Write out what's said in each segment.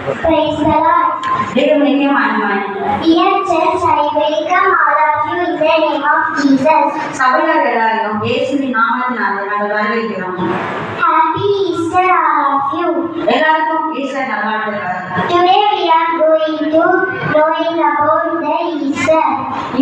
Praise the Lord. தேவனுக்கே மகிமை. Dear church, I welcome all of you in the name of Jesus. சபையார் எல்லாரையும் இயேசுவின் நாமத்தினாலே நாங்கள் வரவேற்கிறோம். Happy Easter all of you. எல்லாருக்கும் ஈஸ்டர் நல்வாழ்த்துக்கள். Today we are going to knowing about the Easter.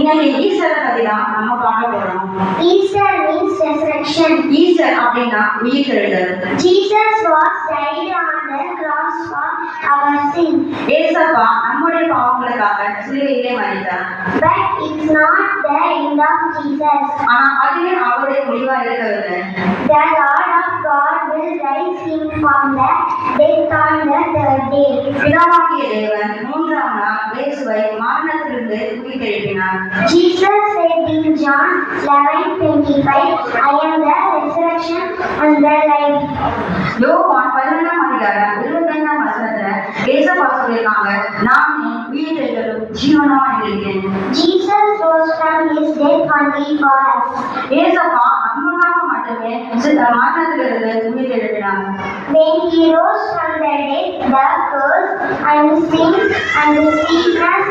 இன்னைக்கு ஈஸ்டரை பத்தி தான் நம்ம பார்க்க போறோம். Easter means resurrection. ஈஸ்டர் அப்படின்னா உயிர்த்தெழுதல். Jesus was died on the cross for our sin. ஏசப்பா நம்முடைய பாவங்களுக்காக சிலுவையிலே மரித்தார். But it's not the end of Jesus. ஆனா அதுவே அவருடைய முடிவா இருக்கவில்லை. The Lord of God will raise him from the death on the third day. பிதாவாகிய தேவன் மூன்றாம் நாள் இயேசுவை மரணத்திலிருந்து உயிர்த்தெழுப்பினார். Jesus said in John 11:25, I am the resurrection and the life. யோவான் 11ஆம் அதிகாரம் 25ஆம் வசனத்துல ஏசப்பா சொல்லிருக்காங்க, நான் உயிர்த்தெழுதலும் ஜீவனுமா இருக்கிறேன். Jesus rose from his death only for us. ஏசப்பா நமக்காக மட்டுமே மரணத்திலிருந்து உயிர்த்தெழுப்பினார். When he rose from the dead, the curse and sin and the sickness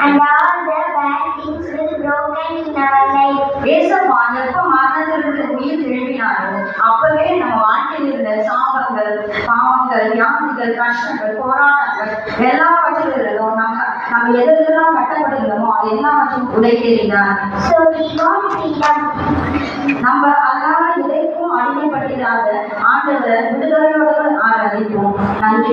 and all the bad things will broken in our life. ஏசப்பா எப்ப மரணத்திலிருந்து உயிர்த்தெழுப்பினாரோ அப்பவே நம்ம வாழ்க்கையில் இருந்த சாபங்கள், பாவங்கள், வியாதிகள், கஷ்டங்கள், போராட்டங்கள் எல்லாவற்றிலிருந்தும் நம்ம எதெல்லாம் கட்டப்படுகிறோமோ அது எல்லாவற்றையும் உடைத்தெறிந்தார். So we got freedom. நம்ம அதனால எதைக்கும் அடிமைப்பட்டிராத ஆண்டவரை விடுதலையோடு ஆராதிப்போம். நன்றி.